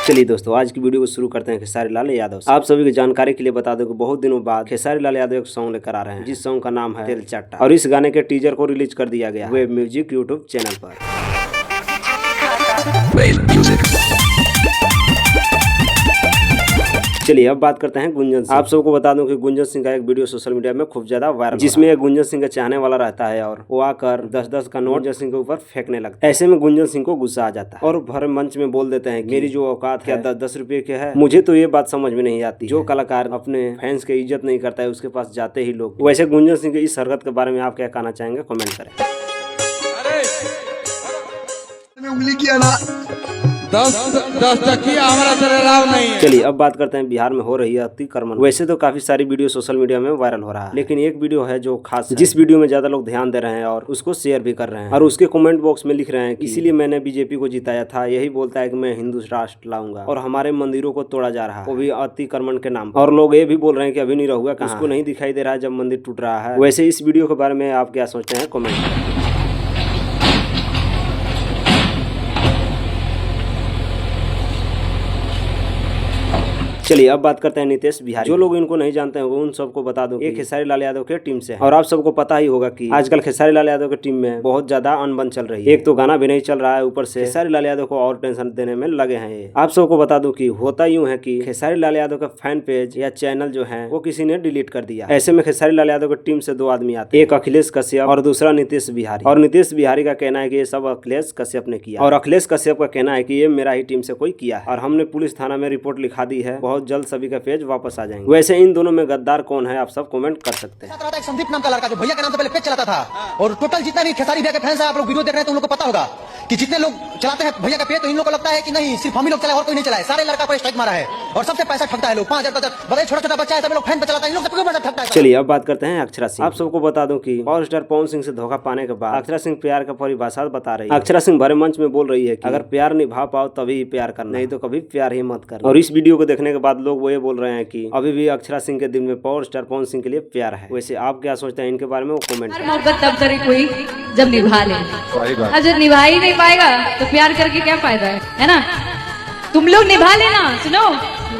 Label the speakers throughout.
Speaker 1: चलिए दोस्तों, आज की वीडियो को शुरू करते हैं खेसारी लाल यादव से। आप सभी की जानकारी के लिए बता दूं कि बहुत दिनों बाद खेसारी लाल यादव एक सॉन्ग लेकर आ रहे हैं, जिस सॉन्ग का नाम है तेल चट्टा, और इस गाने के टीजर को रिलीज कर दिया गया वेब म्यूजिक यूट्यूब चैनल पर। चलिए अब बात करते हैं गुंजन सिंह। आप सबको बता दूं कि गुंजन सिंह का एक वीडियो सोशल मीडिया में खूब ज्यादा वायरल, जिसमें गुंजन सिंह का चाहने वाला रहता है और वो आकर 10-10 का नोट गुंजन सिंह के ऊपर फेंकने लगता है। ऐसे में गुंजन सिंह को गुस्सा आ जाता है और भरे मंच में बोल देते हैं मेरी जो औकात है 10-10 रुपए के है। मुझे तो ये बात समझ में नहीं आती, जो कलाकार अपने फैंस की इज्जत नहीं करता है उसके पास जाते ही लोग। वैसे गुंजन सिंह की इस हरकत के बारे में आप क्या कहना चाहेंगे, कमेंट करें।
Speaker 2: उंगली किया ना 10 टकिया हमारा तरह नहीं है।
Speaker 1: चलिए अब बात करते हैं बिहार में हो रही है अतिक्रमण। वैसे तो काफी सारी वीडियो सोशल मीडिया में वायरल हो रहा है, लेकिन एक वीडियो है जो खास है, जिस वीडियो में ज्यादा लोग ध्यान दे रहे हैं और उसको शेयर भी कर रहे हैं और उसके कमेंट बॉक्स में लिख रहे हैं कि इसीलिए मैंने बीजेपी को जिताया था। यही बोलता है कि मैं हिंदू राष्ट्र लाऊंगा और हमारे मंदिरों को तोड़ा जा रहा है, वो भी अतिक्रमण के नाम पर। और लोग ये भी बोल रहे हैं कि अभी नहीं रहूंगा, उसको नहीं दिखाई दे रहा है जब मंदिर टूट रहा है। वैसे इस वीडियो के बारे में आप क्या सोचते हैं, कमेंट। चलिए अब बात करते हैं नीतीश बिहारी। जो लोग इनको नहीं जानते हैं वो उन सबको बता दूं, ये खेसारी लाल यादव के टीम से है और आप सबको पता ही होगा कि आजकल खेसारी लाल यादव की टीम में बहुत ज्यादा अनबन चल रही है। एक तो गाना भी नहीं चल रहा है, ऊपर से खेसारी लाल यादव को और टेंशन देने में लगे हैं ये। आप सबको बता दूं कि होता यूं है कि खेसारी लाल यादव का फैन पेज या चैनल जो है वो किसी ने डिलीट कर दिया। ऐसे में खेसारी लाल यादव की टीम से 2 आदमी आते हैं, एक अखिलेश कश्यप और दूसरा नीतीश बिहारी। और नीतीश बिहारी का कहना है कि ये सब अखिलेश कश्यप ने किया और अखिलेश कश्यप का कहना है कि ये मेरा ही टीम से कोई किया है और हमने पुलिस थाना में रिपोर्ट लिखा दी है, बहुत जल्द सभी का वापस आ जाएंगे। वैसे इन दोनों में गद्दार कौन है, आप सब कमेंट कर सकते हैं।
Speaker 3: एक संदीप नाम का लड़का जो भैया के नाम से पहले पेज चलाता था और टोटल जितना भी खेसारी भैया के फैंस है, आप लोग वीडियो देख रहे हैं तो उन लोगों को पता होगा कि जितने लोग चलाते हैं भैया का पेज तो इन लोगों को लगता है कि नहीं सिर्फ हम ही लोग चलाए और कोई नहीं चलाए। सारे लड़का को स्ट्राइक मारा है और सबसे पैसा ठगता है लोग 5000 बताइए, छोटा-छोटा बच्चा है सब लोग फैन पे चलाता है, इन लोग से पैसा ठगता है।
Speaker 1: चलिए अब बात करते हैं अक्षरा सिंह। आप सबको बता दूं कि पावर स्टार पवन सिंह से धोखा पाने के बाद अक्षरा सिंह प्यार का परिभाषा बता रही है। अक्षरा सिंह भरे मंच में बोल रही है कि अगर प्यार निभा पाओ तभी प्यार करना, नहीं तो कभी प्यार ही मत करना। और इस वीडियो को देखने के बाद लोग वो ये बोल रहे हैं कि अभी भी अक्षरा सिंह के दिल में पावर स्टार पवन सिंह के लिए प्यार है। वैसे आप क्या सोचते हैं इनके बारे में, वो कमेंट करें।
Speaker 4: मोहब्बत तब करे कोई जब निभा ले, और जब निभा ही नहीं पाएगा तो प्यार करके क्या फायदा है ना। तुम लोग निभा लेना, सुनो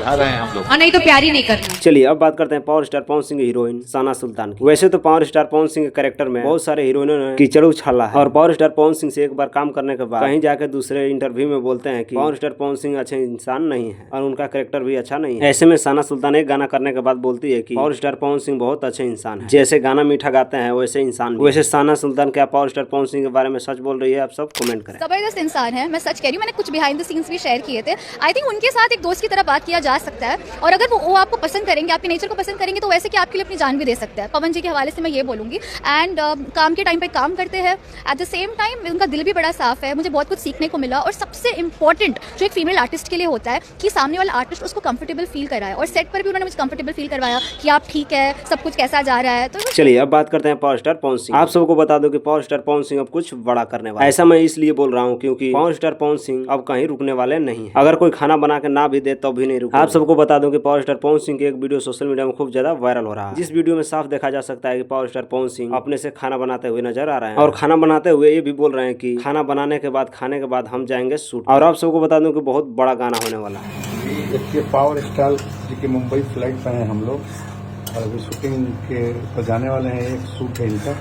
Speaker 4: रहे हैं हम लोग, और नहीं तो प्यार ही नहीं करना।
Speaker 1: चलिए अब बात करते हैं पावर स्टार पवन सिंह की हीरोइन साना सुल्तान की। वैसे तो पावर स्टार पवन सिंह के कैरेक्टर में बहुत सारे हीरोइनों ने कीचड़ उछाला है और पावर स्टार पवन सिंह से एक बार काम करने के बाद कहीं जाकर दूसरे इंटरव्यू में बोलते हैं कि पावर स्टार पवन सिंह अच्छे इंसान नहीं है और उनका कैरेक्टर भी अच्छा नहीं है। ऐसे में साना सुल्तान एक गाना करने के बाद बोलती है कि पावर स्टार पवन सिंह बहुत अच्छे इंसान है, जैसे गाना मीठा गाते हैं वैसे इंसान। वैसे साना सुल्तान क्या पावर स्टार पवन सिंह के बारे में सच बोल रही है, आप सब कमेंट करें।
Speaker 5: जबरदस्त इंसान है, मैं सच कह रही हूँ। मैंने कुछ बिहाइंड द सीन्स भी शेयर किए थे। आई थिंक उनके साथ एक दोस्त की तरह बात किया जा सकता है और अगर वो आपको पसंद करेंगे, आपके नेचर को पसंद करेंगे तो वैसे कि आपके लिए अपनी जान भी दे सकते हैं। पवन जी के हवाले से मैं ये बोलूँगी। एंड काम के टाइम पे काम करते हैं, एट द सेम टाइम उनका दिल भी बड़ा साफ है। मुझे बहुत कुछ सीखने को मिला और सबसे इंपॉर्टेंट जो एक फीमेल आर्टिस्ट के लिए होता है कि सामने वाला आर्टिस्ट उसको कंफर्टेबल फील कराए और सेट पर भी उन्होंने मुझे कंफर्टेबल फील करवाया कि आप ठीक है, सब कुछ कैसा जा रहा है। तो
Speaker 1: चलिए अब बात करते हैं पावर स्टार पवन सिंह। आप सबको बता दो कि पावर स्टार पवन सिंह अब कुछ बड़ा करने वाला है। ऐसा मैं इसलिए बोल रहा हूँ क्योंकि पावर स्टार पवन सिंह अब कहीं रुकने वाले नहीं है। अगर कोई खाना बना के ना भी दे तो भी नहीं रुके। आप सबको बता दूं कि पावर स्टार पवन सिंह की एक वीडियो सोशल मीडिया में खूब ज्यादा वायरल हो रहा है, जिस वीडियो में साफ देखा जा सकता है कि पावर स्टार पवन सिंह अपने से खाना बनाते हुए नजर आ रहे हैं और खाना बनाते हुए ये भी बोल रहे हैं कि खाना बनाने के बाद खाने के बाद हम जाएंगे शूट। और आप सबको बता दूं कि बहुत बड़ा गाना होने वाला है।
Speaker 6: देखिए पावर स्टार जी के मुंबई फ्लाइट पे हैं हम लोग और अभी शूटिंग के पर जाने वाले हैं। एक शूट है इनका,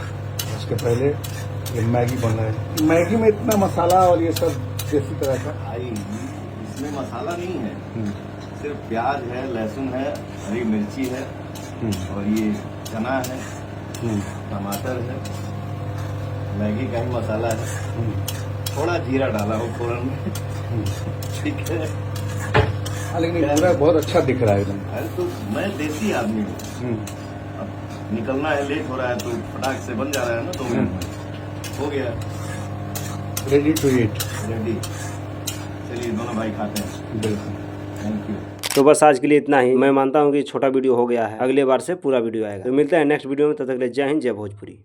Speaker 6: उसके पहले ये मैगी बन रहा है। मैगी में इतना मसाला और ये सब देसी तरह का
Speaker 7: इसमें मसाला नहीं है, सिर्फ प्याज है, लहसुन है, हरी मिर्ची है और ये चना है, टमाटर है, मैगी का ही मसाला है, थोड़ा जीरा डाला हो फोरन में, ठीक है।
Speaker 6: लेकिन पूरा बहुत अच्छा दिख रहा है एकदम।
Speaker 7: अरे तो मैं देसी आदमी हूँ, अब निकलना है, लेट हो रहा है तो फटाक से बन जा रहा है ना, 2 मिनट में हो गया,
Speaker 6: रेडी टू ईट,
Speaker 7: रेडी। चलिए दोनों भाई खाते हैं।
Speaker 6: बिल्कुल,
Speaker 7: थैंक यू।
Speaker 1: तो बस आज के लिए इतना ही। मैं मानता हूँ कि छोटा वीडियो हो गया है, अगले बार से पूरा वीडियो आएगा। तो मिलते हैं नेक्स्ट वीडियो में, तब तक के लिए जय हिंद, जय भोजपुरी।